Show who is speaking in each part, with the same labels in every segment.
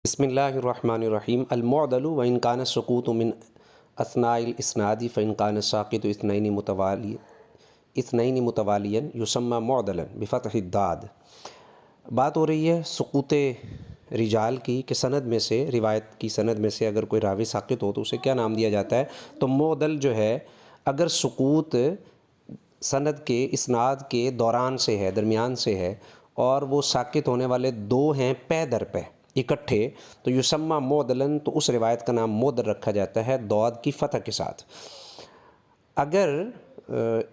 Speaker 1: بسم اللہ الرحمن الرحیم المعدل وإن كان السقوط من أثناء الإسناد فإن كان الساقط اثنين متواليا يسمى معدلا بفتح الداد۔ بات ہو رہی ہے سقوط رجال کی کہ سند میں سے، روایت کی سند میں سے اگر کوئی راوی ساقط ہو تو اسے کیا نام دیا جاتا ہے؟ تو معدل جو ہے اگر سقوط سند کے اسناد کے دوران سے ہے، درمیان سے ہے، اور وہ ساقط ہونے والے دو ہیں پے در پے اکٹھے، تو یسمى معدلاً، تو اس روایت کا نام معدل رکھا جاتا ہے دود کی فتح کے ساتھ۔ اگر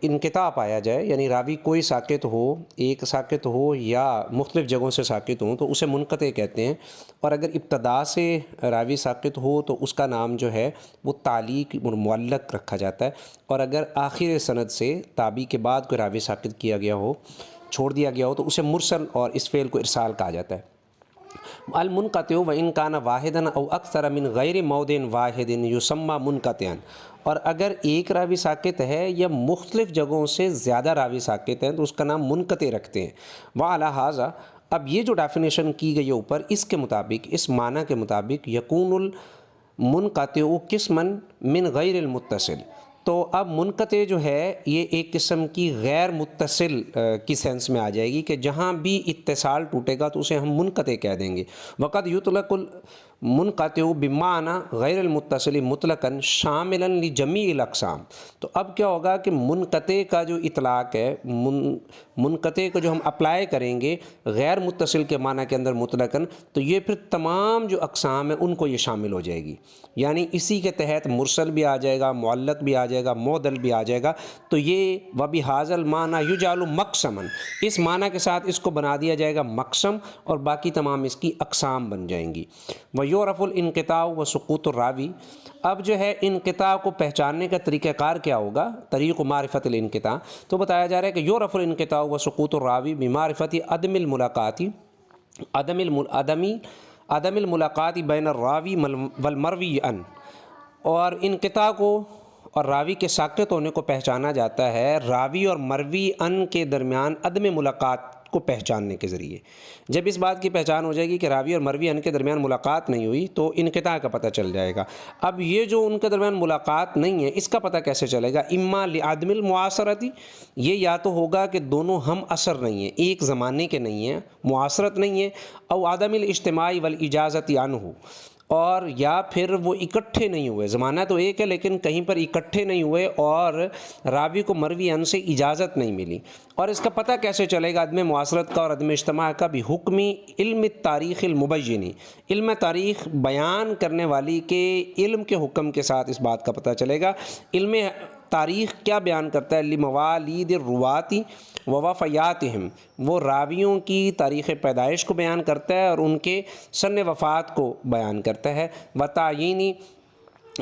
Speaker 1: انقطاع پایا جائے، یعنی راوی کوئی ساقط ہو، ایک ساقط ہو یا مختلف جگہوں سے ساقط ہوں، تو اسے منقطع کہتے ہیں۔ اور اگر ابتدا سے راوی ساقط ہو تو اس کا نام جو ہے وہ تعلیق معلق رکھا جاتا ہے۔ اور اگر آخر سند سے تابعی کے بعد کوئی راوی ساقط کیا گیا ہو، چھوڑ دیا گیا ہو، تو اسے مرسل، اور اس فعل کو ارسال کہا جاتا ہے۔ المنقطع وإن كان واحدا او اکثر من غیر موضع واحد یسمى منقطعا، اور اگر ایک راوی ساقط ہے یا مختلف جگہوں سے زیادہ راوی ساقط ہیں تو اس کا نام منقطع رکھتے ہیں۔ وعلی ھذا، اب یہ جو ڈیفینیشن کی گئی ہے اوپر، اس کے مطابق، اس معنی کے مطابق، یکون المنقطع قسما من غیر المتصل، تو اب منقطع جو ہے یہ ایک قسم کی غیر متصل کی سینس میں آ جائے گی کہ جہاں بھی اتصال ٹوٹے گا تو اسے ہم منقطع کہہ دیں گے۔ وقد یطلق المنقطع بمعنی غیر المتصل مطلقا شاملا لجمیع الاقسام، تو اب کیا ہوگا کہ منقطع کا جو اطلاق ہے، منقطع کو جو ہم اپلائی کریں گے غیر متصل کے معنی کے اندر مطلقاً، تو یہ پھر تمام جو اقسام ہیں ان کو یہ شامل ہو جائے گی، یعنی اسی کے تحت مرسل بھی آ جائے گا، معلق بھی آ جائے گا، معدل بھی آ جائے گا۔ تو یہ وبہذا المعنی یجعل مقسما، اس معنی کے ساتھ اس کو بنا دیا جائے گا مقسم، اور باقی تمام اس کی اقسام بن جائیں گی۔ ویعرف الانقطاع وسقوط الراوی، اب جو ہے انقطاع کو پہچاننے کا طریقہ کار کیا ہوگا؟ طریق معرفت الانقطاع، تو بتایا جا رہا ہے کہ یعرف الانقطاع وسقوط الراوی بمعرفت عدم الملاقات، عدم الملاقات بین الراوی والمروی عنہ، اور انقطاع کو اور راوی کے ساقط ہونے کو پہچانا جاتا ہے راوی اور مروی ان کے درمیان عدم ملاقات کو پہچاننے کے ذریعے۔ جب اس بات کی پہچان ہو جائے گی کہ راوی اور مروی ان کے درمیان ملاقات نہیں ہوئی تو انقطاع کا پتہ چل جائے گا۔ اب یہ جو ان کے درمیان ملاقات نہیں ہے، اس کا پتہ کیسے چلے گا؟ اما لعدم المعاصرت، یہ یا تو ہوگا کہ دونوں ہم عصر نہیں ہیں، ایک زمانے کے نہیں ہیں، معاصرت نہیں ہے، او عدم الاجتماع والاجازت عنہ، اور یا پھر وہ اکٹھے نہیں ہوئے، زمانہ تو ایک ہے لیکن کہیں پر اکٹھے نہیں ہوئے، اور راوی کو مروی ان سے اجازت نہیں ملی۔ اور اس کا پتہ کیسے چلے گا عدم معاصرت کا اور عدم اجتماع کا؟ بحکمی علم تاریخ المبینی، علم تاریخ بیان کرنے والی کے علم کے حکم کے ساتھ اس بات کا پتہ چلے گا۔ علم تاریخ کیا بیان کرتا ہے؟ لموالید الرواۃ ووفیاتہم، وہ راویوں کی تاریخ پیدائش کو بیان کرتا ہے اور ان کے سن وفات کو بیان کرتا ہے۔ وتعیین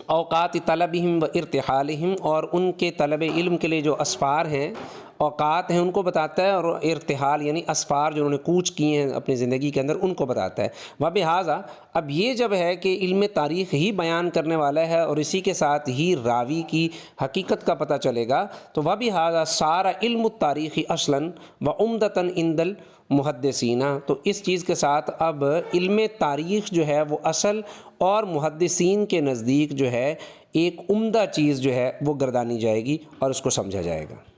Speaker 1: اوقات طلبہم و ارتحالہم، اور ان کے طلب علم کے لیے جو اسفار ہیں، اوقات ہیں، ان کو بتاتا ہے، اور ارتحال یعنی اسفار جو انہوں نے کوچ کیے ہیں اپنی زندگی کے اندر ان کو بتاتا ہے۔ وبہذا، اب یہ جب ہے کہ علم تاریخ ہی بیان کرنے والا ہے اور اسی کے ساتھ ہی راوی کی حقیقت کا پتہ چلے گا، تو وبہذا صار علم التاریخ اصلا وعمدۃ عند المحدثین، تو اس چیز کے ساتھ اب علم تاریخ جو ہے وہ اصل اور محدثین کے نزدیک جو ہے ایک عمدہ چیز جو ہے وہ گردانی جائے گی اور اس کو سمجھا جائے گا۔